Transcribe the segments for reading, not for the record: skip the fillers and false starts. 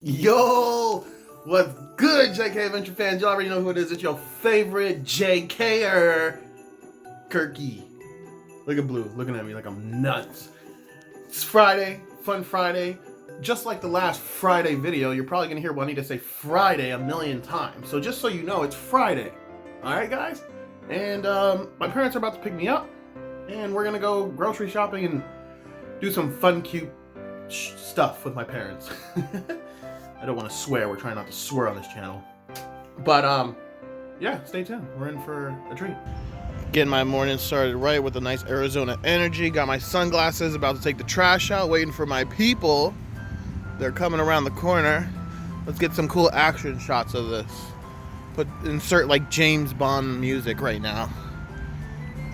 Yo, what's good, JK Adventure fans? Y'all already know who it is. It's your favorite JKer, Kirky. Look at Blue, looking at me like I'm nuts. It's Friday, fun Friday. Just like the last Friday video, you're probably gonna hear Juanita say Friday a million times. So just so you know, it's Friday. All right, guys? And my parents are about to pick me up, and we're gonna go grocery shopping and do some fun, cute stuff with my parents. I don't want to swear. We're trying not to swear on this channel. But, yeah, stay tuned. We're in for a treat. Getting my morning started right with a nice Arizona energy. Got my sunglasses, about to take the trash out, waiting for my people. They're coming around the corner. Let's get some cool action shots of this. Insert like James Bond music right now.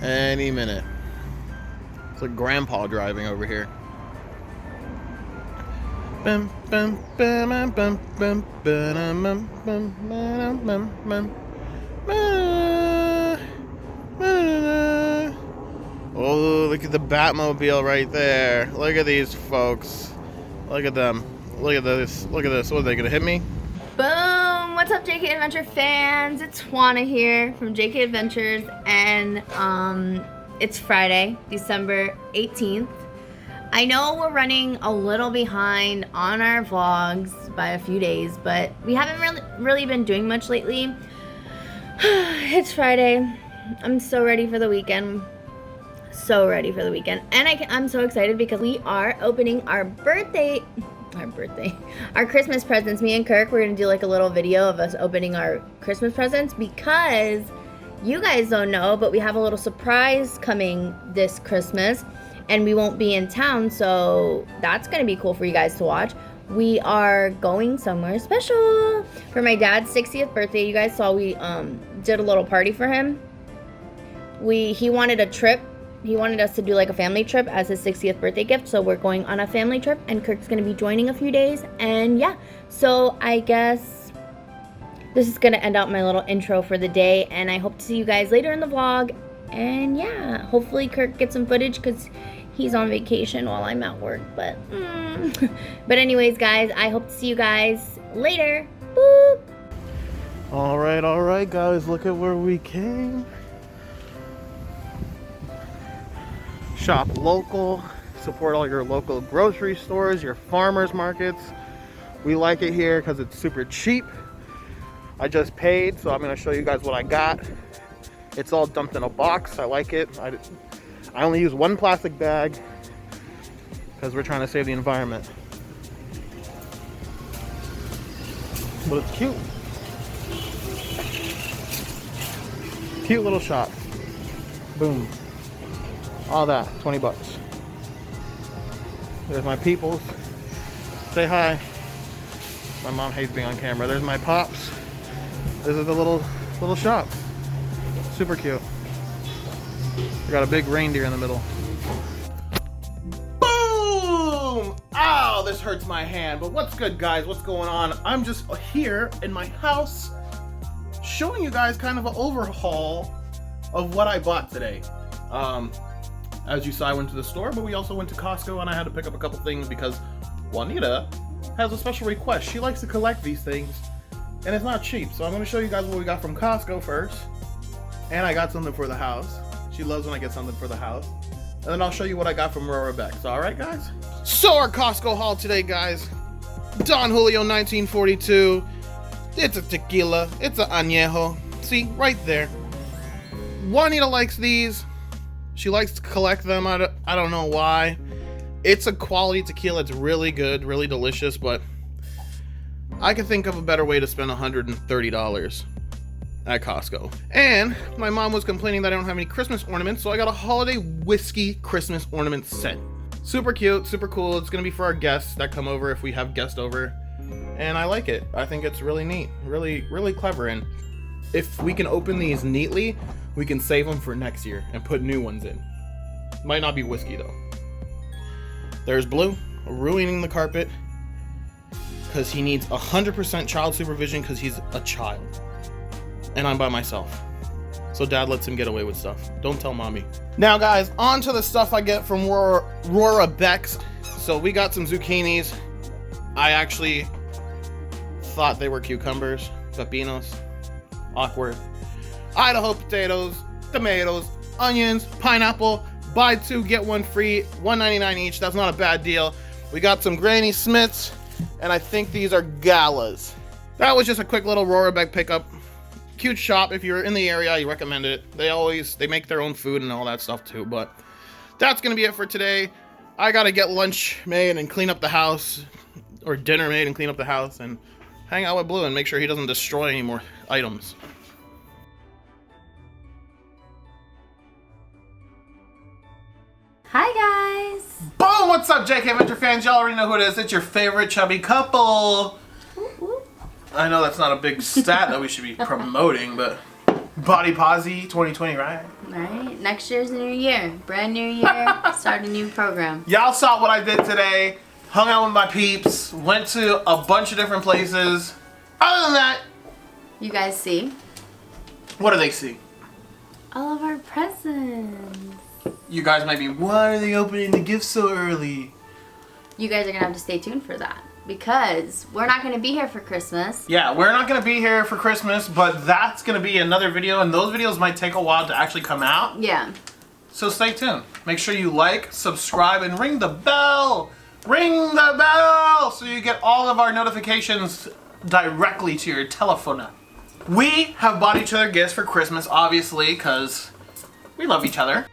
Any minute. It's like grandpa driving over here. Oh, look at the Batmobile right there. Look at these folks. Look at them. Look at this. Look at this. What, are they gonna hit me? Boom! What's up, JK Adventure fans? It's JUANA here from JK Adventures, and it's Friday, December 18th. I know we're running a little behind on our vlogs by a few days, but we haven't really been doing much lately. It's Friday. I'm so ready for the weekend. So ready for the weekend. And I'm so excited because we are opening our Christmas presents. Me and KIRK, we're gonna do like a little video of us opening our Christmas presents because you guys don't know, but we have a little surprise coming this Christmas. And we won't be in town, so that's gonna be cool for you guys to watch. We are going somewhere special for my dad's 60th birthday. You guys saw we did a little party for him. He wanted a trip. He wanted us to do like a family trip as his 60th birthday gift. So we're going on a family trip, and KIRK's gonna be joining a few days. And yeah, so I guess this is gonna end out my little intro for the day. And I hope to see you guys later in the vlog. And yeah, hopefully KIRK gets some footage because he's on vacation while I'm at work. But anyways, guys, I hope to see you guys later. Boop. All right, guys, look at where we came. Shop local, support all your local grocery stores, your farmers markets. We like it here because it's super cheap. I just paid, so I'm gonna show you guys what I got. It's all dumped in a box. I like it. I only use one plastic bag because we're trying to save the environment. But it's cute. Cute little shop. Boom. All that, 20 bucks. There's my peoples. Say hi. My mom hates being on camera. There's my pops. This is the little shop. Super cute. We got a big reindeer in the middle. Boom! Ow, this hurts my hand. But what's good, guys? What's going on? I'm just here in my house showing you guys kind of an overhaul of what I bought today. As you saw, I went to the store, but we also went to Costco, and I had to pick up a couple things because Juanita has a special request. She likes to collect these things, and it's not cheap. So I'm going to show you guys what we got from Costco first. And I got something for the house. She loves when I get something for the house. And then I'll show you what I got from Beck's. Alright, guys? So our Costco haul today, guys. Don Julio 1942. It's a tequila. It's a añejo. See, right there. Juanita likes these. She likes to collect them. I don't know why. It's a quality tequila. It's really good, really delicious, but I can think of a better way to spend $130 at Costco. And my mom was complaining that I don't have any Christmas ornaments, so I got a holiday whiskey Christmas ornament set. Super cute, super cool. It's gonna be for our guests that come over if we have guests over. And I like it. I think it's really neat, really clever. And if we can open these neatly, we can save them for next year and put new ones in. Might not be whiskey though. There's Blue, ruining the carpet because he needs 100% child supervision because he's a child. And I'm by myself. So dad lets him get away with stuff. Don't tell mommy. Now guys, on to the stuff I get from Beck's. So we got some zucchinis. I actually thought they were cucumbers. Pepinos. Awkward. Idaho potatoes, tomatoes, onions, pineapple. Buy 2, get 1 free. $1.99 each. That's not a bad deal. We got some Granny Smiths, and I think these are galas. That was just a quick little Rorabeck pickup. Cute shop. If you're in the area, I recommend it. They make their own food and all that stuff too. But that's gonna be it for today. I gotta get lunch made and clean up the house, or dinner made and clean up the house, and hang out with Blue and make sure he doesn't destroy any more items. Hi guys! Boom! What's up, JK Adventure fans? Y'all already know who it is. It's your favorite chubby couple. I know that's not a big stat that we should be promoting, but Body Posy 2020, right? Right. Next year's a new year. Brand new year. Start a new program. Y'all saw what I did today. Hung out with my peeps. Went to a bunch of different places. Other than that, You guys see? what do they see? All of our presents. You guys might be, why are they opening the gifts so early? You guys are going to have to stay tuned for that. Because we're not going to be here for Christmas. Yeah, we're not going to be here for Christmas, but that's going to be another video, and those videos might take a while to actually come out. Yeah. So stay tuned. Make sure you like, subscribe, and ring the bell! Ring the bell! So you get all of our notifications directly to your telephone. We have bought each other gifts for Christmas, obviously, because we love each other.